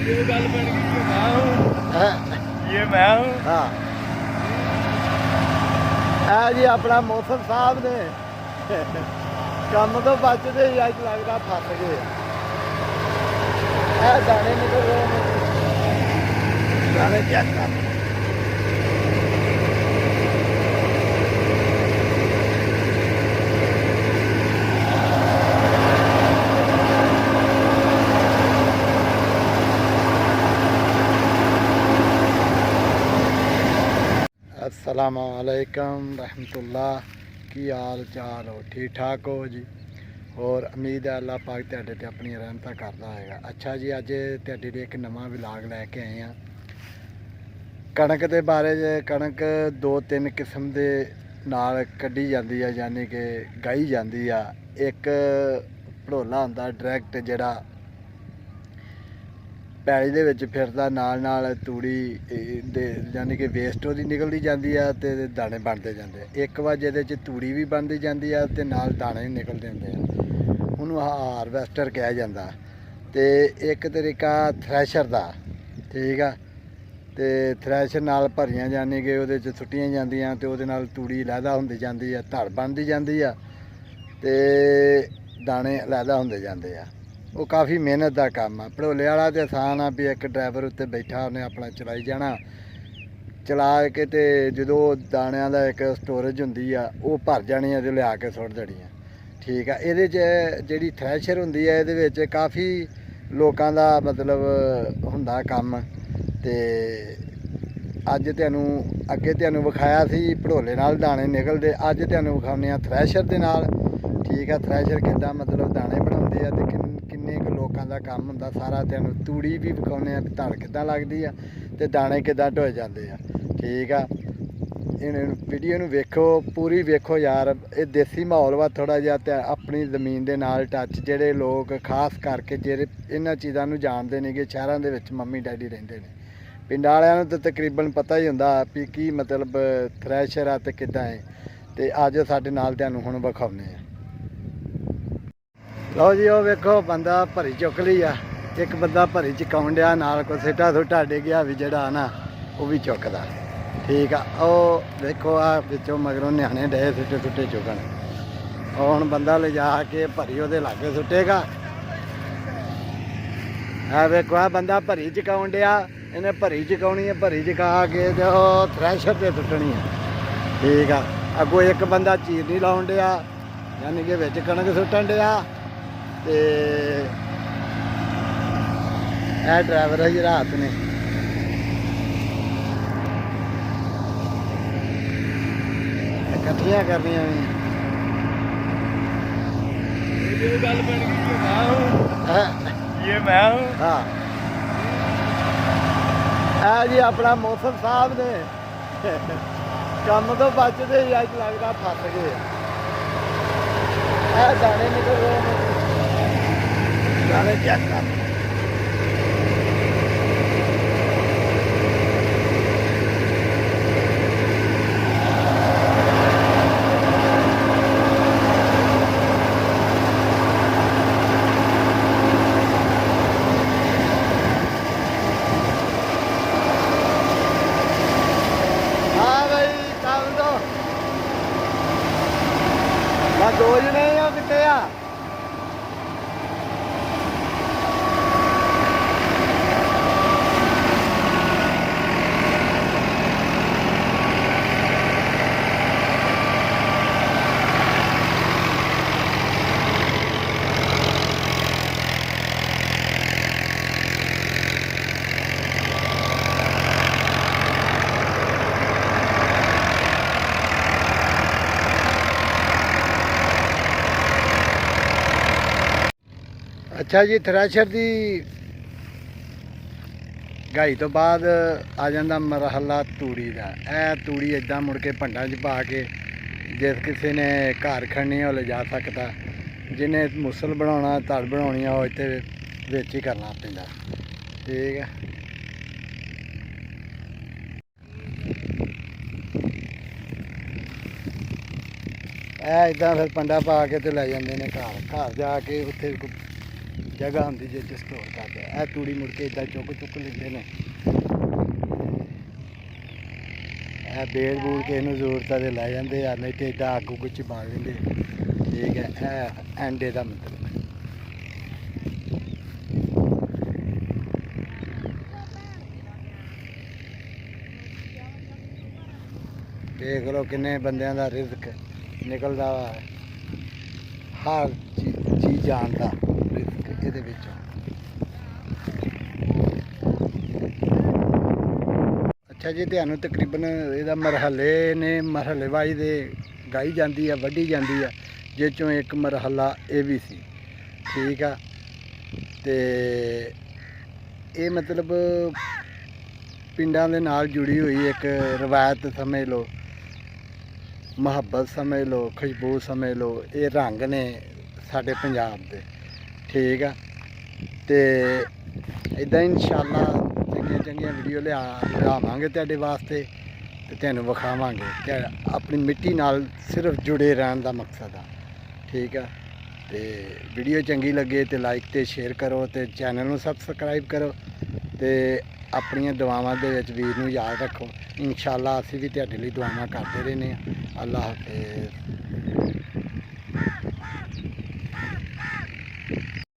ये गल बन गई कि मैं हूँ, ये मैं हूँ। हाँ है जी अपना मौसम साहब ने काम तो बचते ही अज लगता फस गए दाने निकल रहे हैं दाने चेक कर अस्सलामुअलैकुम रहमतुल्लाह की हाल चाल हो ठीक ठाक हो जी और उम्मीद है अल्लाह पाक तुहाडे ते अपनी रहमत करदा होएगा। अच्छा जी अज तुहाडे लिए एक नवा विलाग लैके आए हैं कणक के बारे कणक दो तीन किस्म के नाल कड्ढी जाती है यानी कि गाई जाती है। एक भड़ोला हुंदा डायरैक्ट जिहड़ा पैली दे विच फिरदा नाल नाल तूड़ी दे यानी कि वेस्ट ਉਹਦੀ निकलती जाती है तो दाने बनते जाते। एक बार जिहदे च तूड़ी भी बनती जाती है तो नाल दाने भी निकलते होंदे आ ਉਹਨੂੰ हारवैस्टर कहा जाता। तो एक तरीका थ्रैशर का ठीक है तो थ्रैशर नाल भरियां यानी कि ਉਹਦੇ ਚ ਸੁੱਟੀਆਂ ਜਾਂਦੀਆਂ ਤੇ ਉਹਦੇ ਨਾਲ तूड़ी लैदा ਹੁੰਦੀ ਜਾਂਦੀ है धड़ बनती जाती है तो दाने लैदा ਹੁੰਦੇ ਜਾਂਦੇ ਆ। वो काफ़ी मेहनत का काम है। भड़ोले वाला तो आसान आ भी एक ड्राइवर उत्ते बैठा उन्हें अपना चलाई जाना चला के तो जो दाणियां का एक स्टोरेज होंगी आ वो भर जानी है लिया के सुट देनी है ठीक है। ये जी थ्रैशर होंगी है ये काफ़ी लोगों का मतलब होंदा काम तो अज तैनूं अगे तैनूं विखाया सी भड़ोले नाल दाने निकलते अज तैनूं विखाने आ थ्रैशर दे नाल ठीक है। थ्रैशर किद्दां मतलब दाने बनाउंदी है ते किन्ने क लोकां दा काम हुंदा सारा तैनूं तूड़ी भी विखाउने आ धड़ किद्दां लगदी आ ते दाने किद्दां ढोए जांदे आ ठीक है। वीडियो नूं वेखो पूरी वेखो यार ये देसी माहौल वा थोड़ा जिहा ते अपनी ज़मीन दे नाल टच जिहड़े लोग खास करके ਜਿਹੜੇ इन्हां चीज़ां नूं जाणदे ने कि शहरां दे विच मम्मी डैडी रहिंदे ने पिंडां वालिआं नूं तां तकरीबन पता ही हुंदा भी की मतलब थ्रैशर आ ते किद्दां है ते आज साडे नाल तुहानूं हुण विखाउने आ। लो जी वो वेखो बंदा भरी चुक ली आ एक बंदा भरी चुकाउण डिया नाल कोई सिटा सुटा डिग्गिया भी जिहड़ा ना वो भी चुकदा ठीक आ। वो देखो आ विचों मगरों न्याणे डे सुटे सुटे चुकण हुण बंदा ले जा के भरी ਉਹਦੇ लागे सुटेगा। आ वेखो आ बंदा भरी चुकाउण डिया इन्हें भरी चुकाउणी है भरी चुका के ते थ्रैशर ते सुट्टणी है ठीक आ। अगों एक बंदा चीरनी लाउण डिया यानी कि विच कणक सुट्टण डिया ते ए ड्राइवर है रात ने इकट्ठियां करनियां भी ये गल बन गई कि मैं हूँ, ये मैं हूँ। हाँ है जी अपना मौसम साहब ने काम तो बचते ही अज लगता फस गए दाने निकल रहे हैं दाने चेक कर दो जने कितने आ अच्छा जी थ्रैशर की गाई तो बाद आ जाता मरहला तूड़ी का। यह तूड़ी इदा मुड़ के भंडा च पा के जिस किसी ने घर खड़नी हो ले जा सकता जिन्हें मुसल बनाना धड़ बनानी हो इतने बिच ही करना पैंदा ठीक है। इदा फिर पंडा पा के तो लै जाते हैं घर घर जाके उत्थे ਜਗ੍ਹਾ ਹੁੰਦੀ ਜਿਸ 'ਚ ਸਟੋਰ ਕਰਦੇ ਆ। ਇਹ ਤੂੜੀ ਮੁੜ ਕੇ ਇਦਾਂ ਚੁੱਕ ਲੈਂਦੇ ਨੇ। ਇਹ ਬੇੜ ਬੂੜ ਕਿਸੇ ਨੂੰ ਜ਼ਰੂਰਤ ਆ ਤੇ ਲੈ ਜਾਂਦੇ ਆ, ਨਹੀਂ ਤੇ ਇਦਾਂ ਅੱਗ ਉੱਗ 'ਚ ਬਾਲ ਲੈਂਦੇ। ਠੀਕ ਹੈ, ਇਹ ਐਂਡੇ ਦਾ ਮਤਲਬ ਹੈ। ਦੇਖ ਲਓ ਕਿੰਨੇ ਬੰਦਿਆਂ ਦਾ ਰਿਜ਼ਕ ਨਿਕਲਦਾ ਵਾ, ਹਰ ਚੀਜ਼ ਜਾਣ ਦਾ ਰਿਜ਼ਕ ਇਹਦੇ ਵਿੱਚੋਂ। ਅੱਛਾ ਜੀ, ਤੁਹਾਨੂੰ ਤਕਰੀਬਨ ਇਹਦਾ ਮਰਹਲੇ ਵਾਈ ਦੇ ਗਾਈ ਜਾਂਦੀ ਆ, ਵੱਢੀ ਜਾਂਦੀ ਆ, ਜਿਸ ਚੋਂ ਇੱਕ ਮਰਹਲਾ ਇਹ ਵੀ ਸੀ। ਠੀਕ ਆ, ਤੇ ਇਹ ਮਤਲਬ ਪਿੰਡਾਂ ਦੇ ਨਾਲ ਜੁੜੀ ਹੋਈ ਇੱਕ ਰਵਾਇਤ ਸਮਝ ਲਓ, ਮੁਹੱਬਤ ਸਮਝ ਲਓ, ਖੁਸ਼ਬੂ ਸਮਝ ਲਓ। ਇਹ ਰੰਗ ਨੇ ਸਾਡੇ ਪੰਜਾਬ ਦੇ। ਠੀਕ ਆ, ਤੇ ਇੱਦਾਂ ਇਨਸ਼ਾਅੱਲਾ ਚੰਗੀਆਂ ਵੀਡੀਓ ਲਿਆਵਾਂਗੇ ਤੁਹਾਡੇ ਵਾਸਤੇ ਤੇ ਤੁਹਾਨੂੰ ਵਿਖਾਵਾਂਗੇ ਕਿ ਆਪਣੀ ਮਿੱਟੀ ਨਾਲ ਸਿਰਫ ਜੁੜੇ ਰਹਿਣ ਦਾ ਮਕਸਦ ਆ। ਠੀਕ ਆ, ਤੇ ਵੀਡੀਓ ਚੰਗੀ ਲੱਗੇ ਤੇ ਲਾਈਕ ਤੇ ਸ਼ੇਅਰ ਕਰੋ ਤੇ ਚੈਨਲ ਨੂੰ ਸਬਸਕ੍ਰਾਈਬ ਕਰੋ ਤੇ ਆਪਣੀਆਂ ਦੁਆਵਾਂ ਦੇ ਵਿੱਚ ਵੀਰ ਨੂੰ ਯਾਦ ਰੱਖੋ। ਇਨਸ਼ਾਅੱਲਾ ਅਸੀਂ ਵੀ ਤੁਹਾਡੇ ਲਈ ਦੁਆਵਾਂ ਕਰਦੇ ਰਹਿੰਦੇ ਹਾਂ। ਅੱਲਾ ਹਾਫਿਜ਼।